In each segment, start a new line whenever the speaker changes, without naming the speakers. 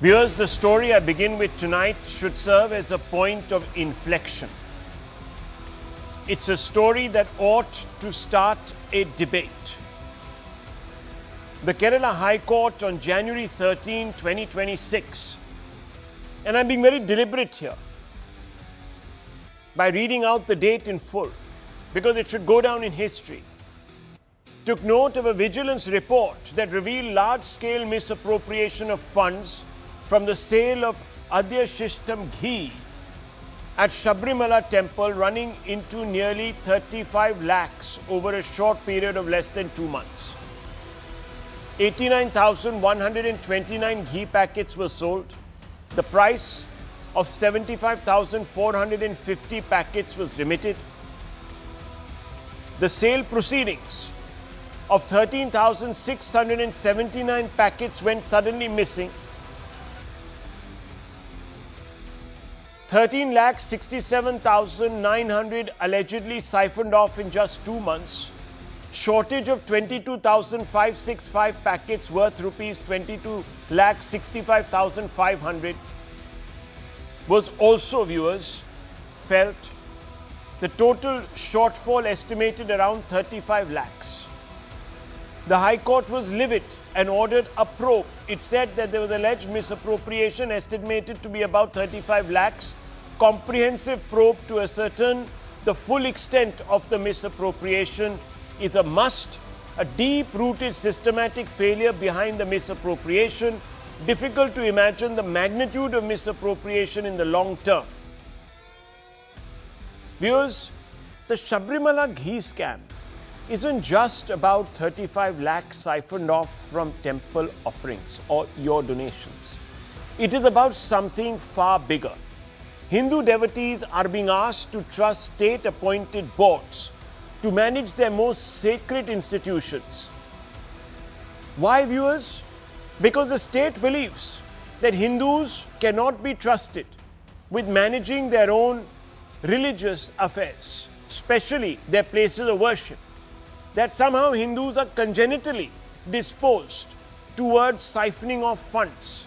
Viewers, the story I begin with tonight should serve as a point of inflection. It's a story that ought to start a debate. The Kerala High Court on January 13, 2026, and I'm being very deliberate here by reading out the date in full because it should go down in history, took note of a vigilance report that revealed large-scale misappropriation of funds from the sale of Adhyashishtam ghee at Sabarimala temple running into nearly 35 lakhs over a short period of less than 2 months. 89,129 ghee packets were sold. The price of 75,450 packets was remitted. The sale proceedings of 13,679 packets went suddenly missing. 13,67,900 allegedly siphoned off in just 2 months. Shortage of 22,565 packets worth rupees 22,65,500 was also, viewers, felt. The total shortfall estimated around 35 lakhs. The High Court was livid and ordered a probe. It said that there was alleged misappropriation estimated to be about 35 lakhs. Comprehensive probe to ascertain the full extent of the misappropriation is a must. A deep-rooted systematic failure behind the misappropriation. Difficult to imagine the magnitude of misappropriation in the long term. Viewers, the Sabarimala ghee scam isn't just about 35 lakhs siphoned off from temple offerings or your donations. It is about something far bigger. Hindu devotees are being asked to trust state-appointed boards to manage their most sacred institutions. Why, viewers? Because the state believes that Hindus cannot be trusted with managing their own religious affairs, especially their places of worship. That somehow Hindus are congenitally disposed towards siphoning off funds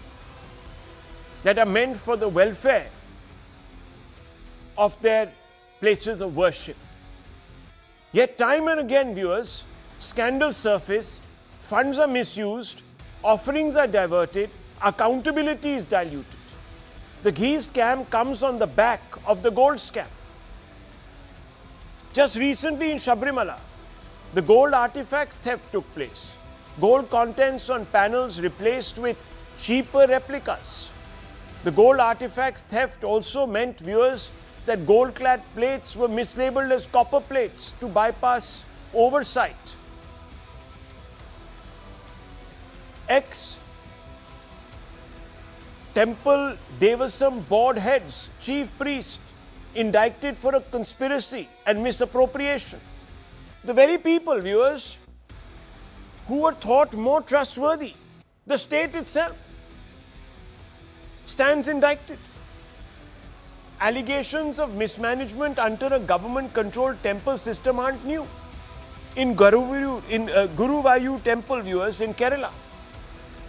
that are meant for the welfare of their places of worship. Yet time and again, viewers, scandals surface, funds are misused, offerings are diverted, accountability is diluted. The ghee scam comes on the back of the gold scam. Just recently in Sabarimala, the gold artifacts theft took place. Gold contents on panels replaced with cheaper replicas. The gold artifacts theft also meant, viewers, that gold-clad plates were mislabeled as copper plates to bypass oversight. Ex-Temple Devasam board heads, chief priest, indicted for a conspiracy and misappropriation. The very people, viewers, who were thought more trustworthy, the state itself, stands indicted. Allegations of mismanagement under a government-controlled temple system aren't new. In Guruvayur temple, viewers, in Kerala,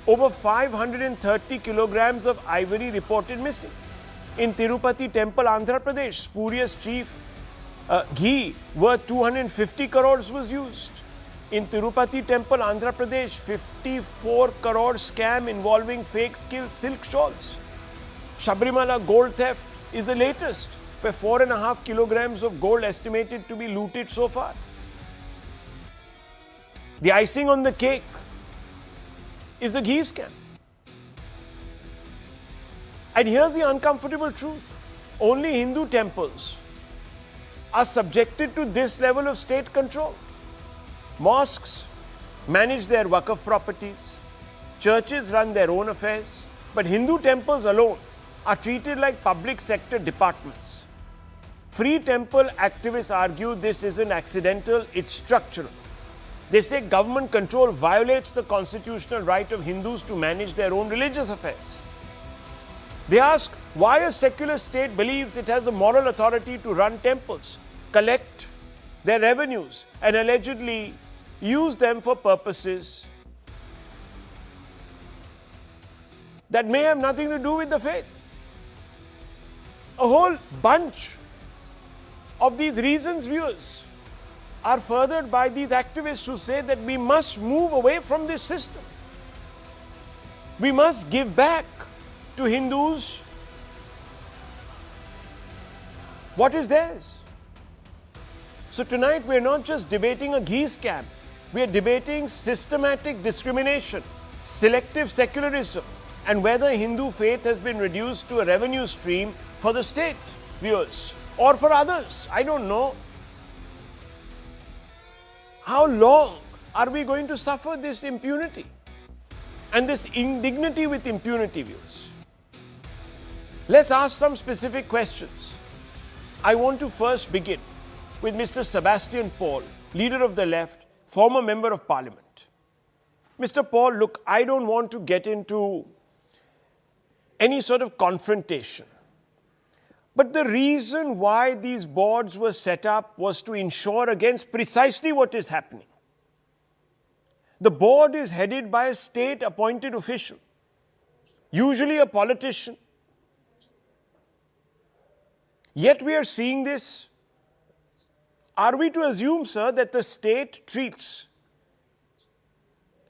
over 530 kilograms of ivory reported missing. In Tirupati temple, Andhra Pradesh, spurious chief ghee worth 250 crores was used. In Tirupati temple, Andhra Pradesh, 54 crore scam involving fake silk shawls. Sabarimala gold theft is the latest, where 4.5 kilograms of gold estimated to be looted so far. The icing on the cake is the ghee scam. And here's the uncomfortable truth. Only Hindu temples are subjected to this level of state control. Mosques manage their waqf properties. Churches run their own affairs. But Hindu temples alone are treated like public sector departments. Free temple activists argue this isn't accidental, it's structural. They say government control violates the constitutional right of Hindus to manage their own religious affairs. They ask why a secular state believes it has the moral authority to run temples, collect their revenues, and allegedly use them for purposes that may have nothing to do with the faith. A whole bunch of these reasons, viewers, are furthered by these activists who say that we must move away from this system. We must give back to Hindus what is theirs. So tonight we're not just debating a ghee scam, we are debating systematic discrimination, selective secularism, and whether Hindu faith has been reduced to a revenue stream for the state, viewers, or for others. I don't know. How long are we going to suffer this impunity and this indignity with impunity, viewers? Let's ask some specific questions. I want to first begin with Mr. Sebastian Paul, leader of the left, former member of parliament. Mr. Paul, look, I don't want to get into any sort of confrontation. But the reason why these boards were set up was to ensure against precisely what is happening. The board is headed by a state-appointed official, usually a politician. Yet we are seeing this. Are we to assume, sir, that the state treats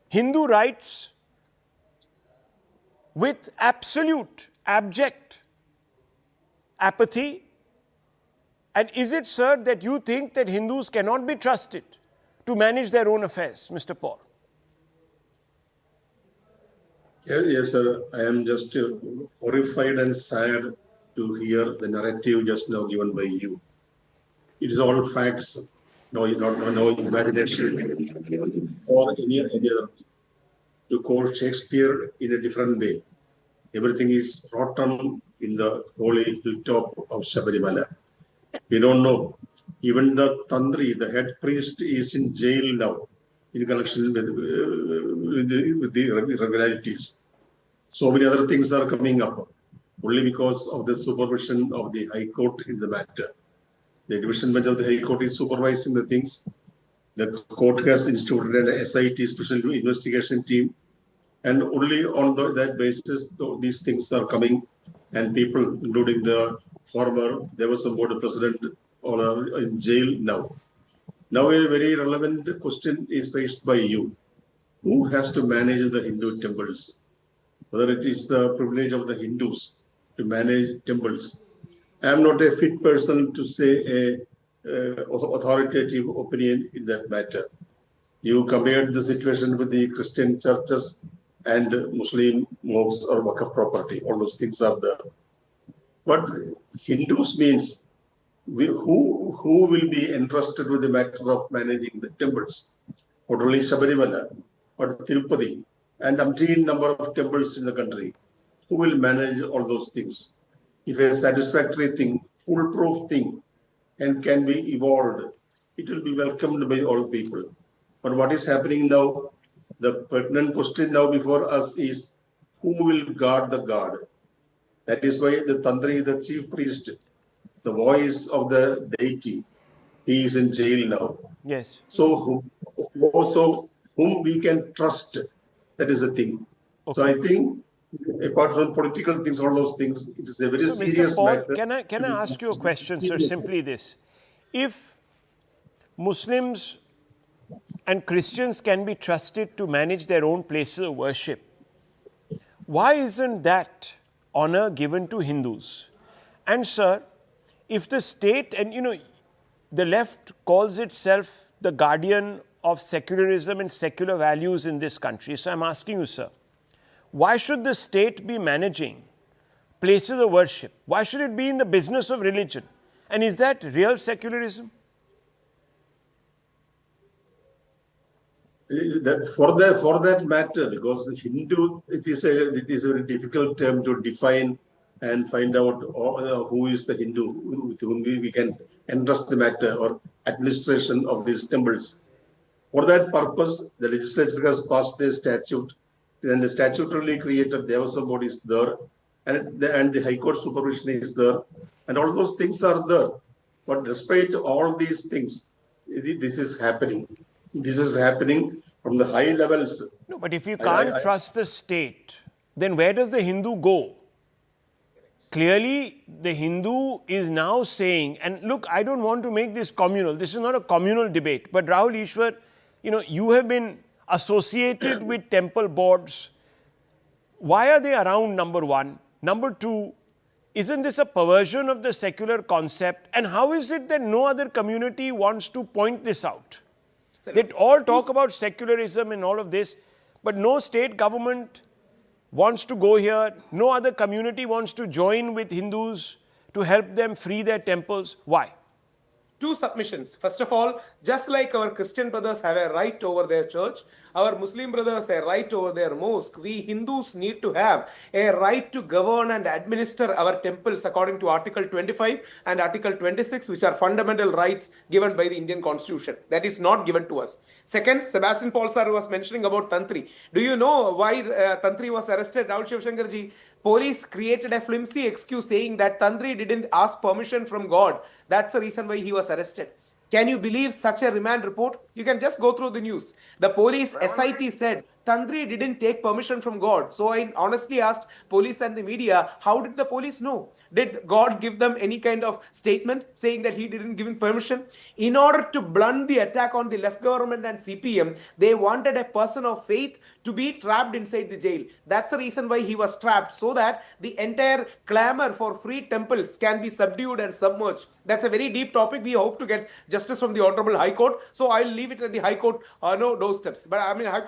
Hindu rights with absolute, abject apathy? And is it, sir, that you think that Hindus cannot be trusted to manage their own affairs, Mr. Paul?
Yes, sir. I am just horrified and sad to hear the narrative just now given by you. It is all facts, no imagination or any other. To quote Shakespeare in a different way, everything is rotten in the holy hilltop of Sabarimala. We don't know. Even the Tantri, the head priest, is in jail now in connection with the irregularities. So many other things are coming up only because of the supervision of the High Court in the matter. The division bench of the High Court is supervising the things. The court has instituted an SIT, Special Investigation Team, and only on that basis these things are coming, and people, including the former Devasam Board President, are in jail now. Now a very relevant question is raised by you. Who has to manage the Hindu temples? Whether it is the privilege of the Hindus to manage temples. I am not a fit person to say a authoritative opinion in that matter. You compared the situation with the Christian churches and Muslim mosques or Waqf property. All those things are there. But Hindus means who will be entrusted with the matter of managing the temples? Not only Sabarimala, but Tirupati and umpteen number of temples in the country. Who will manage all those things? If a satisfactory thing, foolproof thing, and can be evolved, it will be welcomed by all people. But what is happening now? The pertinent question now before us is who will guard the guard? That is why the Tantri, the chief priest, the voice of the deity, he is in jail now.
Yes.
So also whom we can trust, that is the thing. Okay. So I think apart from political things, all those things, it is a very serious
Mr. Paul,
matter.
Can I ask you a question, sir? Simply this. If Muslims and Christians can be trusted to manage their own places of worship, why isn't that honor given to Hindus? And sir, if the state, and the left calls itself the guardian of secularism and secular values in this country. So I'm asking you, sir, why should the state be managing places of worship? Why should it be in the business of religion? And is that real secularism?
For that matter, because Hindu, it is a very difficult term to define and find out who is the Hindu with whom we can entrust the matter or administration of these temples. For that purpose, the legislature has passed a statute, and the statutorily created Devasam Board is there, and the High Court supervision is there, and all those things are there. But despite all these things, this is happening. This is happening from the high levels.
No, but if you can't trust the state then where does the Hindu go? Clearly, the Hindu is now saying, and look, I don't want to make this communal. This is not a communal debate. But Rahul Ishwar, you have been associated with temple boards. Why are they around, number one? Number two, isn't this a perversion of the secular concept? And how is it that no other community wants to point this out? They all talk about secularism and all of this, but no state government wants to go here. No other community wants to join with Hindus to help them free their temples. Why?
Two submissions. First of all, just like our Christian brothers have a right over their church, our Muslim brothers have a right over their mosque, we Hindus need to have a right to govern and administer our temples according to Article 25 and Article 26, which are fundamental rights given by the Indian Constitution. That is not given to us. Second, Sebastian Paul sir was mentioning about Tantri. Do you know why Tantri was arrested? Rahul Shivshankarji, police created a flimsy excuse saying that Tantri didn't ask permission from God. That's the reason why he was arrested. Can you believe such a remand report? You can just go through the news. The police SIT said Tantri didn't take permission from God. So I honestly asked police and the media, how did the police know? Did God give them any kind of statement saying that he didn't give him permission? In order to blunt the attack on the left government and CPM, they wanted a person of faith to be trapped inside the jail. That's the reason why he was trapped, so that the entire clamor for free temples can be subdued and submerged. That's a very deep topic. We hope to get justice from the Honorable High Court. So I'll leave it at the High Court doorsteps. But I mean High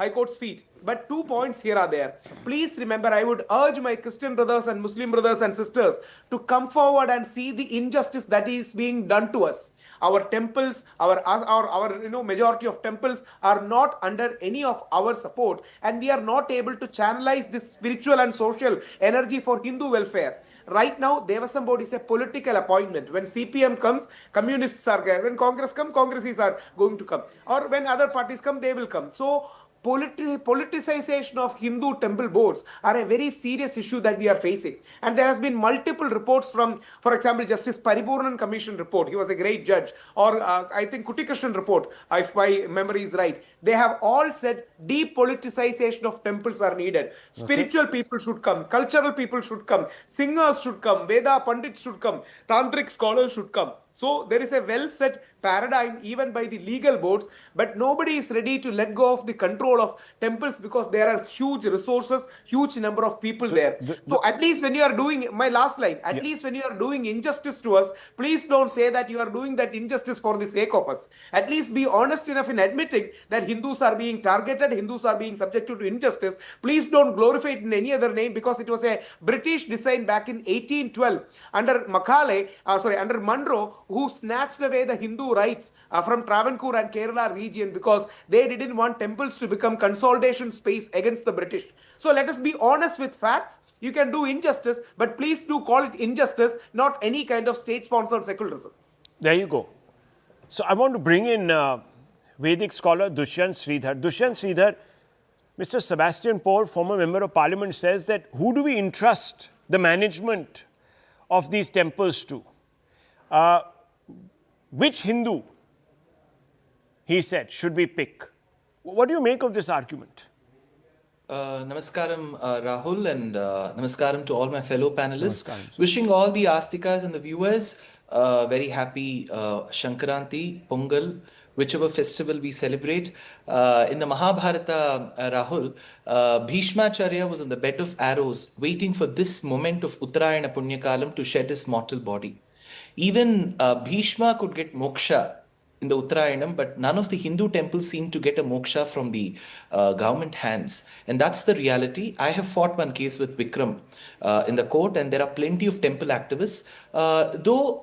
Court's feet. But 2 points here are there. Please remember, I would urge my Christian brothers and Muslim brothers and sisters to come forward and see the injustice that is being done to us. Our temples, our majority of temples are not under any of our support, and we are not able to channelize this spiritual and social energy for Hindu welfare. Right now, Devasam Board is a political appointment. When CPM comes, communists are there. When Congress comes, Congressies are going to come. Or when other parties come, they will come. So, politicization of Hindu temple boards are a very serious issue that we are facing. And there has been multiple reports from, for example, Justice Pariburnan Commission report. He was a great judge. Or I think Kutikrishnan report, if my memory is right. They have all said depoliticization of temples are needed. Spiritual people should come. Cultural people should come. Singers should come. Veda Pandits should come. Tantric scholars should come. So there is a well-set paradigm even by the legal boards, but nobody is ready to let go of the control of temples because there are huge resources, huge number of people there. So at least when you are doing, my last line, at least when you are doing injustice to us, please don't say that you are doing that injustice for the sake of us. At least be honest enough in admitting that Hindus are being targeted, Hindus are being subjected to injustice. Please don't glorify it in any other name, because it was a British design back in 1812 under under Monroe, who snatched away the Hindu rights from Travancore and Kerala region because they didn't want temples to become consolidation space against the British. So let us be honest with facts. You can do injustice, but please do call it injustice, not any kind of state-sponsored secularism.
There you go. So I want to bring in Vedic scholar Dushyant Sridhar. Dushyant Sridhar, Mr. Sebastian Paul, former member of parliament, says that who do we entrust the management of these temples to? Which Hindu, he said, should we pick? What do you make of this argument?
Namaskaram, Rahul, and namaskaram to all my fellow panelists. Wishing all the Astikas and the viewers very happy Shankaranti, Pongal, whichever festival we celebrate. In the Mahabharata, Rahul, Bhishmacharya was on the bed of arrows waiting for this moment of Uttarayana Punyakalam to shed his mortal body. Even Bhishma could get moksha in the Uttarayanam, but none of the Hindu temples seem to get a moksha from the government hands. And that's the reality. I have fought one case with Vikram in the court, and there are plenty of temple activists. Though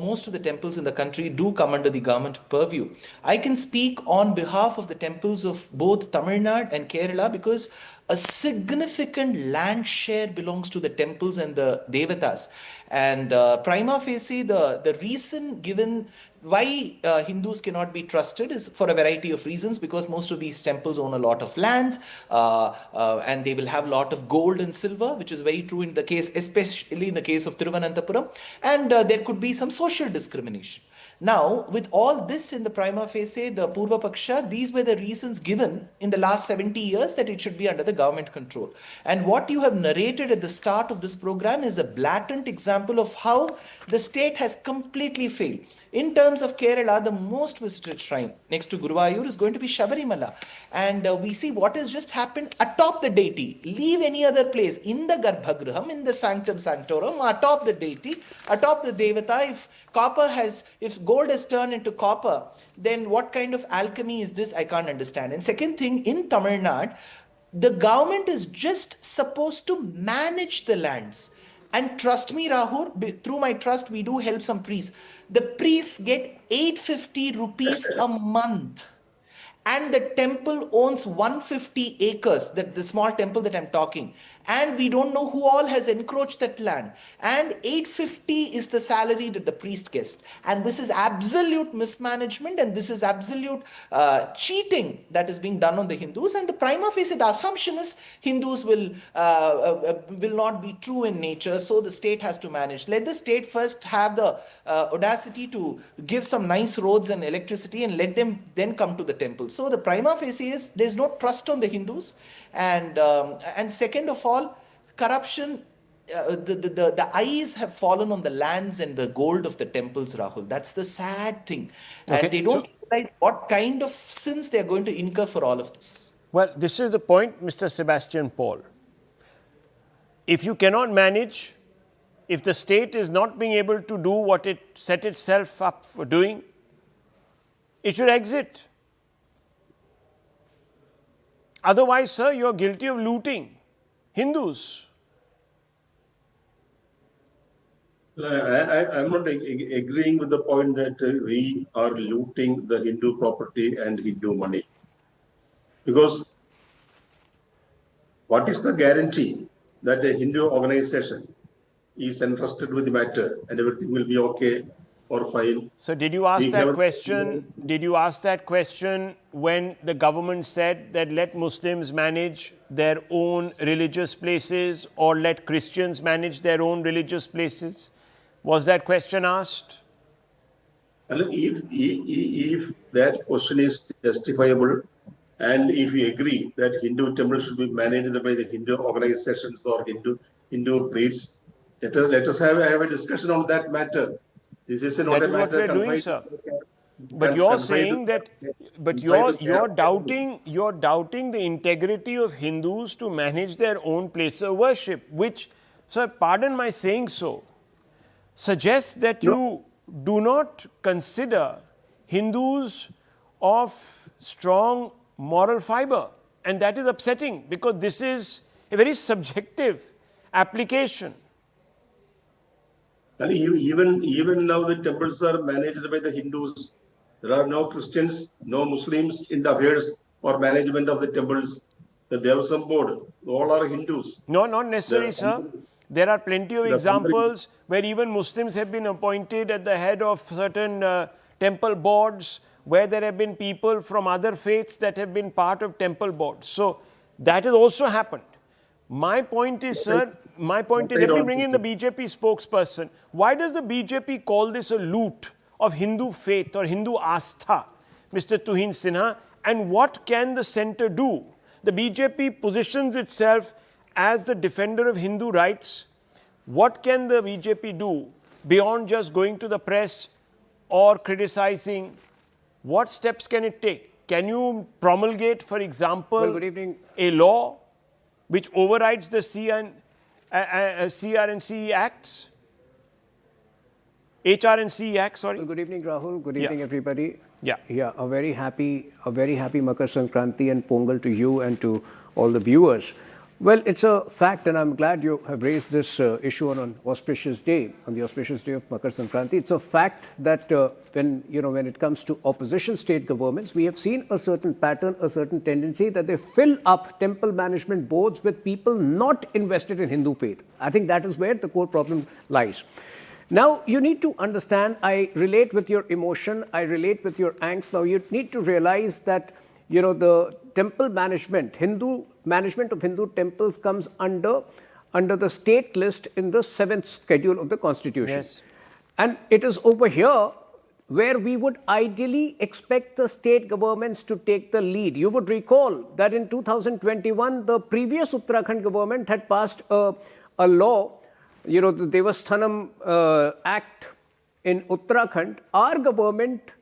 most of the temples in the country do come under the government purview. I can speak on behalf of the temples of both Tamil Nadu and Kerala, because a significant land share belongs to the temples and the devatas. And prima facie, the reason given why Hindus cannot be trusted is for a variety of reasons, because most of these temples own a lot of land and they will have a lot of gold and silver, which is very true in the case, especially in the case of Thiruvananthapuram. And there could be some social discrimination. Now, with all this in the prima facie, the Purva Paksha, these were the reasons given in the last 70 years that it should be under the government control. And what you have narrated at the start of this program is a blatant example of how the state has completely failed. In terms of Kerala, the most visited shrine next to Guruvayur is going to be Sabarimala. And we see what has just happened atop the deity. Leave any other place in the Garbhagraham, in the Sanctum Sanctorum, atop the deity, atop the Devata. If gold has turned into copper, then what kind of alchemy is this? I can't understand. And second thing, in Tamil Nadu, the government is just supposed to manage the lands. And trust me, Rahul, through my trust, we do help some priests. The priests get 850 rupees a month. And the temple owns 150 acres, the small temple that I'm talking. And we don't know who all has encroached that land. And 850 is the salary that the priest gets. And this is absolute mismanagement, and this is absolute cheating that is being done on the Hindus. And the prima facie, the assumption is Hindus will not be true in nature, so the state has to manage. Let the state first have the audacity to give some nice roads and electricity, and let them then come to the temple. So the prima facie is there's no trust on the Hindus, and second of all, corruption. The eyes have fallen on the lands and the gold of the temples, Rahul. That's the sad thing, and they don't realize what kind of sins they are going to incur for all of this.
Well, this is the point, Mr. Sebastian Paul. If you cannot manage, if the state is not being able to do what it set itself up for doing, it should exit. Otherwise, sir, you are guilty of looting Hindus.
I'm not agreeing with the point that we are looting the Hindu property and Hindu money. Because what is the guarantee that a Hindu organization is entrusted with the matter and everything will be okay or fine?
So did you ask that question? Did you ask that question when the government said that let Muslims manage their own religious places or let Christians manage their own religious places? Was that question asked?
If that question is justifiable, and if we agree that Hindu temples should be managed by the Hindu organizations or Hindu priests, let us have a discussion on that matter. This is not a matter.
That is what we are doing, sir. But you're saying that, but you're doubting the integrity of Hindus to manage their own place of worship, which, sir, pardon my saying so, suggests that you do not consider Hindus of strong moral fiber, and that is upsetting because this is a very subjective application.
And even now the temples are managed by the Hindus. There are no Christians, no Muslims in the affairs or management of the temples. The Devasam board, all are Hindus.
No, not necessarily, sir. There are plenty of examples where even Muslims have been appointed at the head of certain temple boards, where there have been people from other faiths that have been part of temple boards. So that has also happened. My point is, sir, let me bring in the BJP spokesperson. Why does the BJP call this a loot of Hindu faith or Hindu astha, Mr. Tuhin Sinha? And what can the centre do? The BJP positions itself as the defender of Hindu rights. What can the BJP do beyond just going to the press or criticizing? What steps can it take? Can you promulgate, for example, a law which overrides the CR&CE Acts? HR&CE Act, sorry.
Well, good evening, Rahul. Good evening, everybody.
Yeah.
A very happy Makar Sankranti and Pongal to you and to all the viewers. Well, it's a fact, and I'm glad you have raised this issue on the auspicious day of Makar Sankranti. It's a fact that when it comes to opposition state governments, we have seen a certain pattern, a certain tendency that they fill up temple management boards with people not invested in Hindu faith. I think that is where the core problem lies. Now, you need to understand, I relate with your emotion, I relate with your angst. Now, you need to realize that, the temple management, Hindu management of Hindu temples comes under the state list in the 7th schedule of the Constitution.
Yes.
And it is over here where we would ideally expect the state governments to take the lead. You would recall that in 2021, the previous Uttarakhand government had passed a law, the Devasthanam Act in Uttarakhand. Our government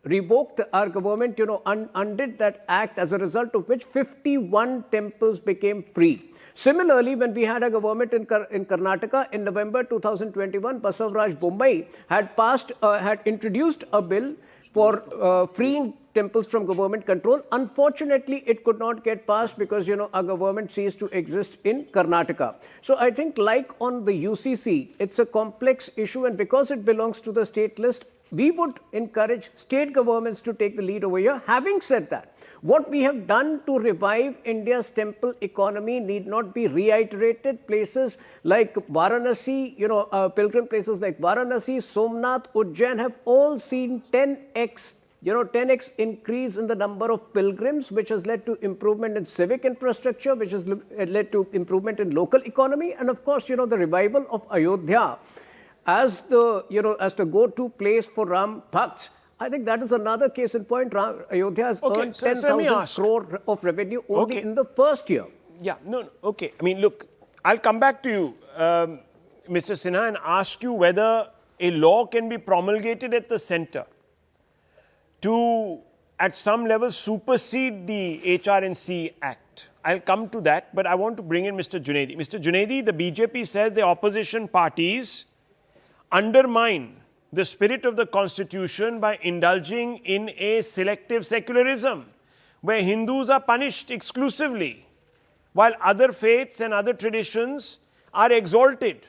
revoked, undid that act, as a result of which 51 temples became free. Similarly, when we had a government in Karnataka in November 2021, Basavaraj Bommai had introduced a bill for freeing temples from government control. Unfortunately, it could not get passed because, a government ceased to exist in Karnataka. So I think, like on the UCC, it's a complex issue, and because it belongs to the state list, we would encourage state governments to take the lead over here. Having said that, what we have done to revive India's temple economy need not be reiterated. Places like Varanasi, pilgrim places like Varanasi, Somnath, Ujjain have all seen 10x increase in the number of pilgrims, which has led to improvement in civic infrastructure, which has led to improvement in local economy, and of course, the revival of Ayodhya as the go-to place for Ram Bhakts. I think that is another case in point. Ayodhya has earned 10,000 crore of revenue only in the first year.
Yeah, okay. I mean, look, I'll come back to you, Mr. Sinha, and ask you whether a law can be promulgated at the center to, at some level, supersede the HRNC Act. I'll come to that, but I want to bring in Mr. Junaidi. Mr. Junaidi, the BJP says the opposition parties undermine the spirit of the constitution by indulging in a selective secularism where Hindus are punished exclusively while other faiths and other traditions are exalted.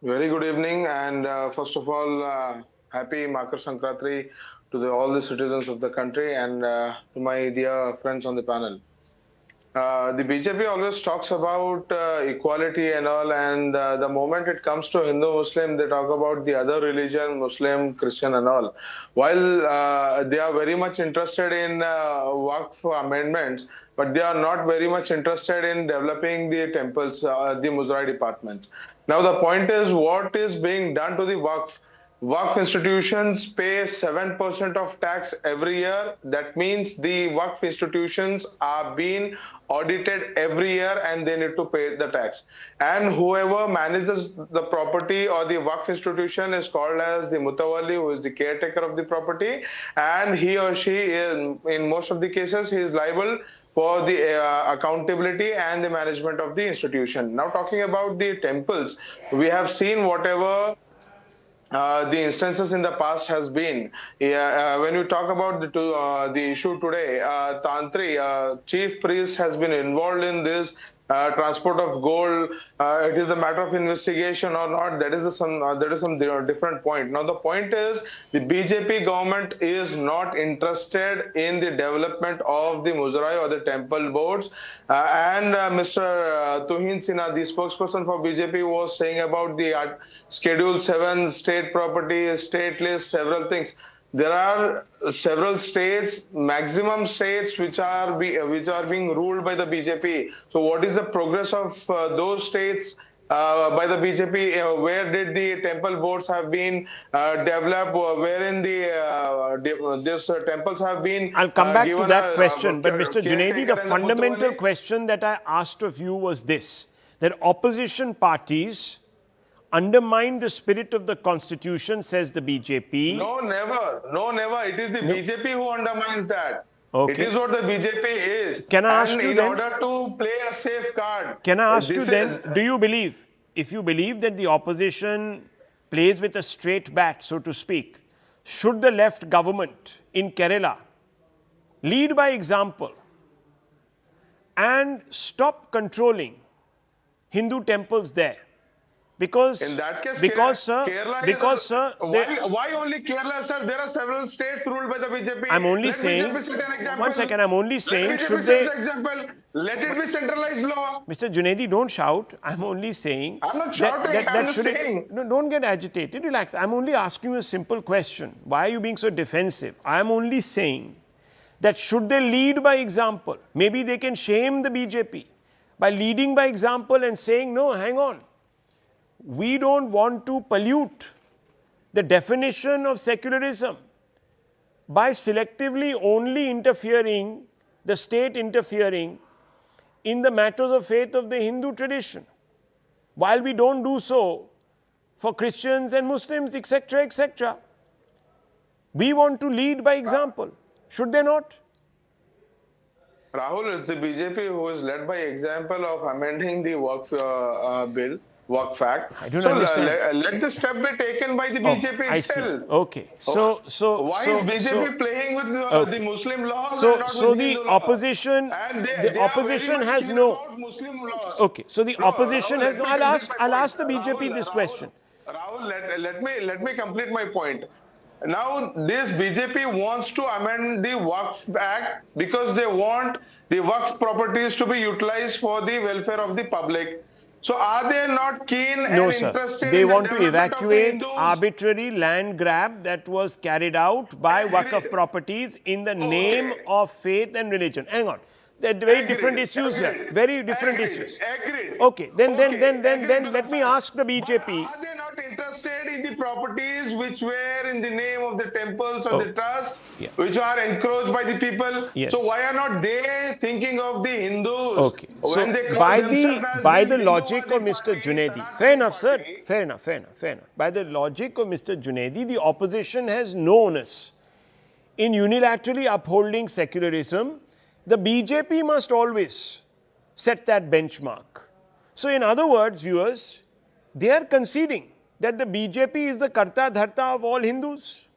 Very good evening, and first of all, happy Makar Sankranti to all the citizens of the country and to my dear friends on the panel. The BJP always talks about equality and all, and the moment it comes to Hindu-Muslim, they talk about the other religion, Muslim, Christian and all. While they are very much interested in Waqf amendments, but they are not very much interested in developing the temples, the Muzrai departments. Now the point is, what is being done to the Waqf? Waqf institutions pay 7% of tax every year. That means the Waqf institutions are being audited every year and they need to pay the tax. And whoever manages the property or the Waqf institution is called as the Mutawalli, who is the caretaker of the property. And he or she, in most of the cases, he is liable for the accountability and the management of the institution. Now talking about the temples, we have seen whatever the instances in the past has been. When you talk about the issue today, Tantri, chief priest, has been involved in this transport of gold. It is a matter of investigation or not. That is some different point. Now the point is, the BJP government is not interested in the development of the Muzrai or the temple boards. And Mr. Tuhin Sinha, the spokesperson for BJP, was saying about the Schedule 7 state property, state list, several things. There are several states, maximum states, which are being ruled by the BJP. So what is the progress of those states by the BJP? Where did the temple boards have been developed? Wherein these temples have been
I'll come back to that question, but Mr. Junaidi, the fundamental question that I asked of you was this, that opposition parties undermine the spirit of the constitution, says the BJP.
No, never. No, never. It is the BJP who undermines that.
Okay.
It is what the BJP is.
Can I ask you
in
then?
order to play a safe card.
Can I ask you then, do you believe, if you believe that the opposition plays with a straight bat, so to speak, should the left government in Kerala lead by example and stop controlling Hindu temples there? Because
in that case,
sir,
why only Kerala, sir? There are several states ruled by the BJP.
I'm only saying, one second, I'm only saying, should they...
Let it be centralized law.
Mr. Junaidi, don't shout. I'm only saying...
I'm not shouting, I'm just saying.
No, don't get agitated, relax. I'm only asking you a simple question. Why are you being so defensive? I'm only saying that should they lead by example? Maybe they can shame the BJP by leading by example and saying, no, hang on. we don't want to pollute the definition of secularism by selectively only interfering, the state interfering in the matters of faith of the Hindu tradition, while we don't do so for Christians and Muslims, etc., etc. We want to lead by example. Should they not?
Rahul, it's the BJP who is led by example of amending the work bill, work act.
I don't
so
understand.
Let the step be taken by the BJP
I see.
itself.
Okay.
Why is BJP playing with the Muslim laws and not
so
with
the
Hindu laws?
opposition,
And
the opposition
are very much
has
keen
no.
about Muslim laws.
Okay. So the opposition
Rahul,
has no. I'll ask the BJP this question.
Rahul, let me complete my point. Now, this BJP wants to amend the Waqf Act because they want the Waqf properties to be utilized for the welfare of the public. So, are they not keen
No,
and
sir.
interested
They
in
want
the
to
development of the
evacuate
Hindus?
arbitrary land grab that was carried out by Waqf properties in the name of faith and religion. Hang on. There are very different issues here. Very different issues.
Agreed.
Okay. Then let me ask the BJP.
But are they not interested in the properties which were in the name of the temples or the trust, which are encroached by the people?
Yes.
So why are not they thinking of the Hindus?
Okay. So
when they call
by
themselves
the
Hindu
logic of
Wali
Mr.
Party,
Junaidi,
Sanatan
fair enough, sir.
Party,
Fair enough. By the logic of Mr. Junaidi, the opposition has no onus in unilaterally upholding secularism. The BJP must always set that benchmark. So in other words, viewers, they are conceding that the BJP is the karta dharta of all Hindus,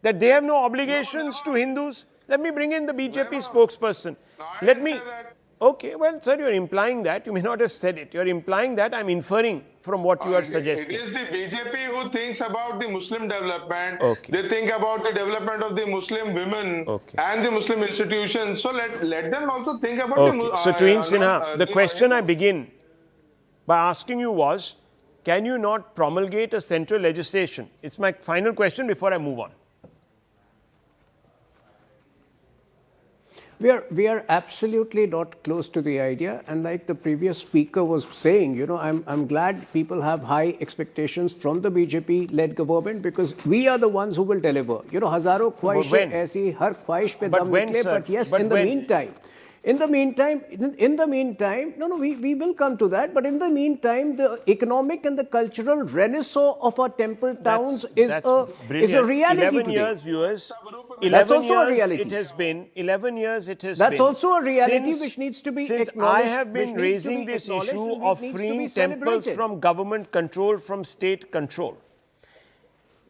that they have no obligations to Hindus. Let me bring in the BJP spokesperson.
I
Let
didn't
me.
say that.
Okay, well, sir, you're implying that. You may not have said it. You're implying that. I'm inferring from what you are suggesting.
It is the BJP who thinks about the Muslim development.
Okay.
They think about the development of the Muslim women
Okay.
and the Muslim institutions. So let them also think about
Okay. So, Tuin Sinha, the question I begin by asking you was, can you not promulgate a central legislation? It's my final question before I move on.
We are absolutely not close to the idea, and like the previous speaker was saying, you know, I'm glad people have high expectations from the BJP-led government because we are the ones who will deliver. You know, हजारों ख्वाहिशें
when?
ऐसी हर ख्वाहिश पे
But
दम
when,
निकले,
sir?
but yes,
But
in the
when?
meantime. In the meantime, no, we will come to that. But in the meantime, the economic and the cultural renaissance of our temple towns is a reality
11
today.
years, viewers.
That's
11
also a
years
reality.
it has been. 11 years it has
That's
been.
also a reality which needs to be
Since I
acknowledged,
have been
which needs to
raising
be
this
acknowledged
issue
and
of
needs to be
freeing temples
celebrated.
from government control, from state control,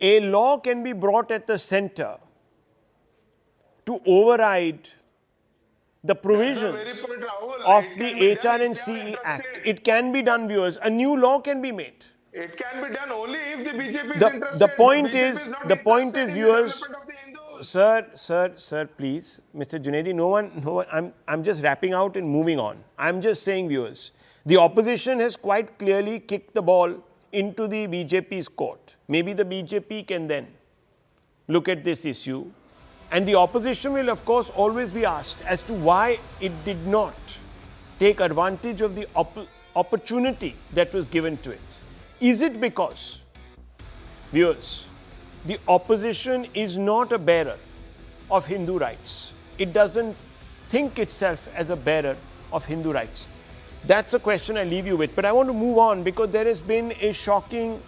a law can be brought at the center to override the provisions of the HR and CE Act. It can be done, viewers. A new law can be made.
It can be done only if the BJP is
The
interested.
point
BJP
is,
not
the point
interested
is,
in the
viewers.
development of the Hindus.
Sir, please, Mr. Junaidi, no one. I'm just wrapping out and moving on. I'm just saying, viewers, the opposition has quite clearly kicked the ball into the BJP's court. Maybe the BJP can then look at this issue. And the opposition will, of course, always be asked as to why it did not take advantage of the opportunity that was given to it. Is it because, viewers, the opposition is not a bearer of Hindu rights? It doesn't think itself as a bearer of Hindu rights. That's a question I leave you with. But I want to move on because there has been a shocking